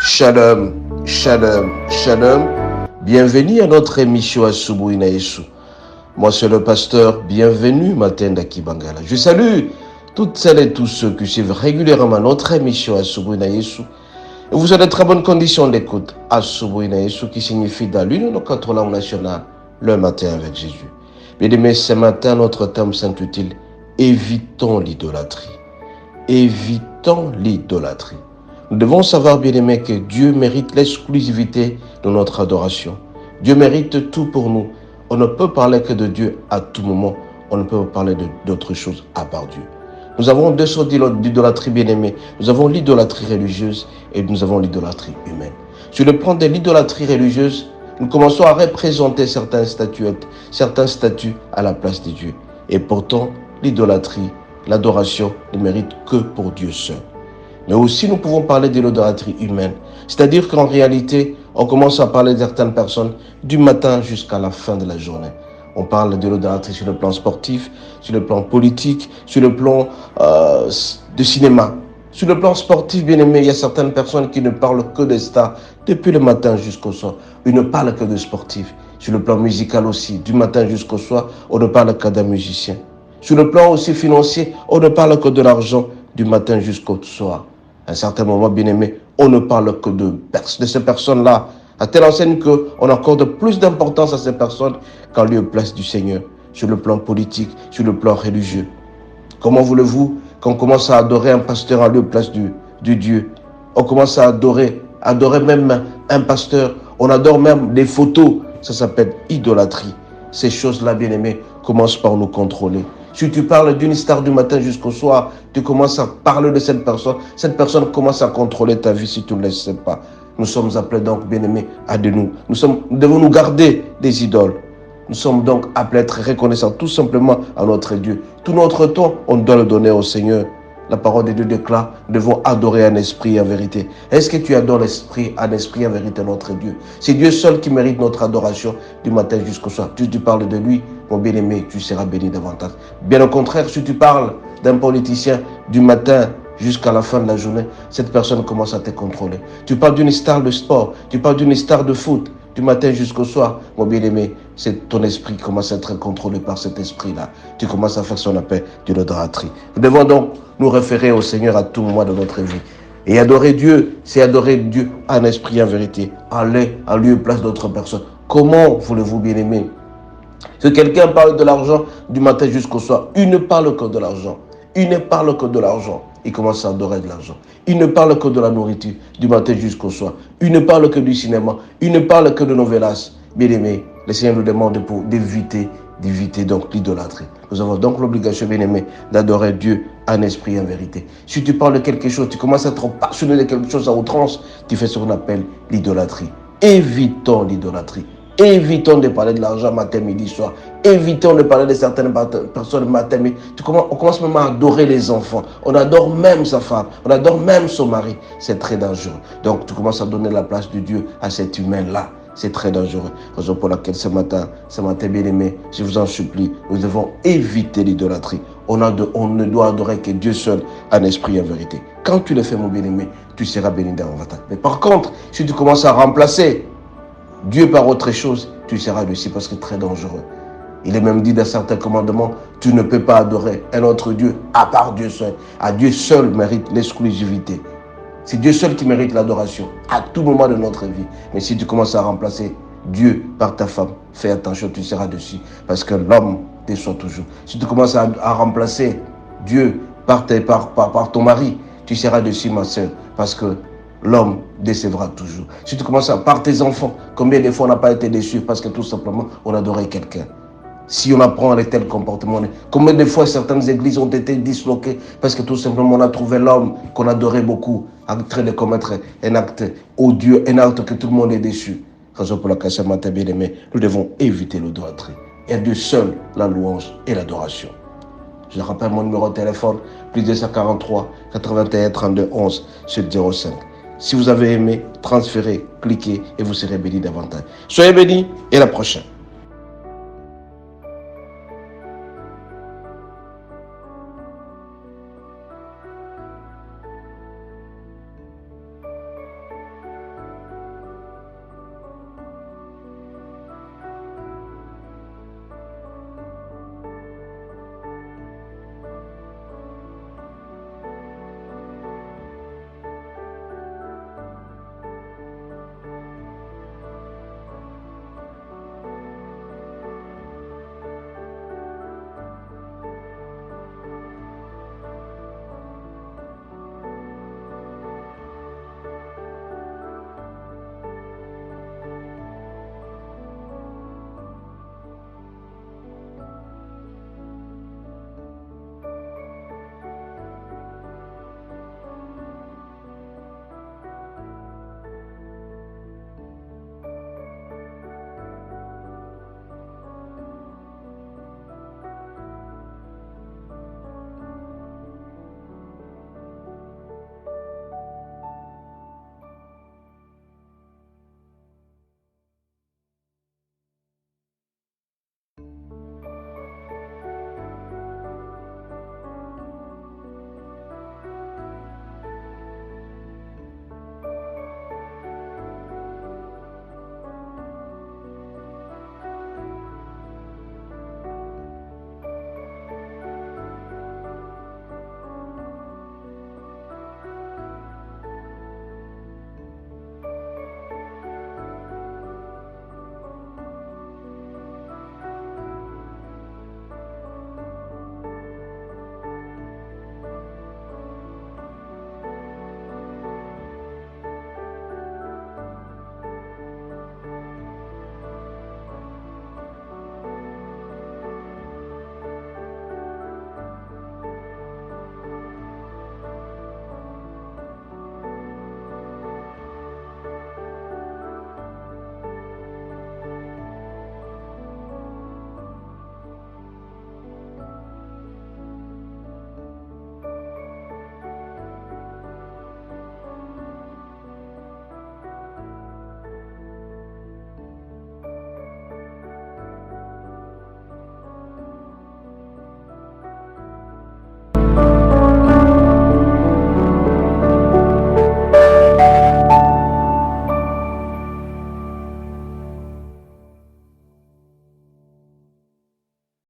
Shalom, shalom, shalom. Bienvenue à notre émission Asubuhi na Yesu. Moi, c'est le pasteur. Bienvenue, Matenda Kibangala. Je salue toutes celles et tous ceux qui suivent régulièrement notre émission Asubuhi na Yesu. Et vous avez de très bonnes conditions d'écoute. Asubuhi na Yesu, qui signifie dans l'une de nos quatre langues nationales, le matin avec Jésus. Bien-aimés, ce matin, notre thème s'intitule Évitons l'idolâtrie. Évitons l'idolâtrie. Nous devons savoir, bien-aimés, que Dieu mérite l'exclusivité de notre adoration. Dieu mérite tout pour nous. On ne peut parler que de Dieu à tout moment. On ne peut parler d'autre chose à part Dieu. Nous avons deux sortes d'idolâtrie, bien-aimés. Nous avons l'idolâtrie religieuse et nous avons l'idolâtrie humaine. Sur le plan de l'idolâtrie religieuse, nous commençons à représenter certaines statuettes, certains statues à la place de Dieu. Et pourtant, l'idolâtrie, l'adoration ne mérite que pour Dieu seul. Mais aussi, nous pouvons parler de l'idolâtrie humaine. C'est-à-dire qu'en réalité, on commence à parler de certaines personnes du matin jusqu'à la fin de la journée. On parle de l'idolâtrie sur le plan sportif, sur le plan politique, sur le plan de cinéma. Sur le plan sportif, bien aimé, il y a certaines personnes qui ne parlent que des stars depuis le matin jusqu'au soir. Ils ne parlent que de sportifs. Sur le plan musical aussi, du matin jusqu'au soir, on ne parle que d'un musicien. Sur le plan aussi financier, on ne parle que de l'argent du matin jusqu'au soir. À un certain moment, bien aimé, on ne parle que de ces personnes-là, à telle enseigne qu'on accorde plus d'importance à ces personnes qu'en lieu place du Seigneur, sur le plan politique, sur le plan religieux. Comment voulez-vous qu'on commence à adorer un pasteur en lieu place du Dieu? On commence à adorer même un pasteur, on adore même des photos, ça s'appelle idolâtrie. Ces choses-là, bien aimés, commencent par nous contrôler. Si tu parles d'une star du matin jusqu'au soir, tu commences à parler de cette personne commence à contrôler ta vie si tu ne le sais pas. Nous sommes appelés donc, bien-aimés, à de nous. Nous devons nous garder des idoles. Nous sommes donc appelés à être reconnaissants tout simplement à notre Dieu. Tout notre temps, on doit le donner au Seigneur. La parole de Dieu déclare, nous devons adorer un esprit en vérité. Est-ce que tu adores un esprit en vérité, notre Dieu? C'est Dieu seul qui mérite notre adoration du matin jusqu'au soir. Tu parles de lui, mon bien-aimé, tu seras béni davantage. Bien au contraire, si tu parles d'un politicien du matin jusqu'à la fin de la journée, cette personne commence à te contrôler. Tu parles d'une star de sport, tu parles d'une star de foot, du matin jusqu'au soir, mon bien-aimé, c'est ton esprit qui commence à être contrôlé par cet esprit-là. Tu commences à faire son appel de l'idolâtrie. Nous devons donc nous référer au Seigneur à tout moment de notre vie. Et adorer Dieu, c'est adorer Dieu en esprit, en vérité, en lieu et place d'autres personnes. Comment voulez-vous, bien-aimé? Si quelqu'un parle de l'argent du matin jusqu'au soir, il ne parle que de l'argent. Il ne parle que de l'argent. Il commence à adorer de l'argent. Il ne parle que de la nourriture du matin jusqu'au soir. Il ne parle que du cinéma. Il ne parle que de novelas. Bien-aimé, le Seigneur nous demande d'éviter donc l'idolâtrie. Nous avons donc l'obligation, bien-aimé, d'adorer Dieu en esprit et en vérité. Si tu parles de quelque chose, tu commences à être passionné de quelque chose à outrance, tu fais ce qu'on appelle l'idolâtrie. Évitons l'idolâtrie. Évitons de parler de l'argent matin, midi, soir. Évitons de parler de certaines personnes matin, midi. On commence même à adorer les enfants. On adore même sa femme. On adore même son mari. C'est très dangereux. Donc, tu commences à donner la place de Dieu à cet humain-là. C'est très dangereux. Raison pour laquelle ce matin, bien aimé, je vous en supplie, nous devons éviter l'idolâtrie. On ne doit adorer que Dieu seul, en esprit et en vérité. Quand tu le fais, mon bien-aimé, tu seras béni davantage. Mais par contre, si tu commences à remplacer Dieu par autre chose, tu seras dessus parce que c'est très dangereux. Il est même dit dans certains commandements, tu ne peux pas adorer un autre Dieu à part Dieu seul. À Dieu seul mérite l'exclusivité. C'est Dieu seul qui mérite l'adoration à tout moment de notre vie. Mais si tu commences à remplacer Dieu par ta femme, fais attention, tu seras dessus. Parce que l'homme déçoit toujours. Si tu commences à remplacer Dieu par ton mari, tu seras dessus, ma soeur. Parce que l'homme décevra toujours. Si tu commences par tes enfants, combien de fois on n'a pas été déçus parce que tout simplement on adorait quelqu'un? Si on apprend les tels comportements, combien de fois certaines églises ont été disloquées parce que tout simplement on a trouvé l'homme qu'on adorait beaucoup en train de commettre un acte odieux, un acte que tout le monde est déçu. Raison pour laquelle ce matin, bien aimé, nous devons éviter l'idolâtrie. Et à Dieu seul la louange et l'adoration. Je rappelle mon numéro de téléphone, plus 243 81 32 11 705. Si vous avez aimé, transférez, cliquez et vous serez bénis davantage. Soyez bénis et à la prochaine.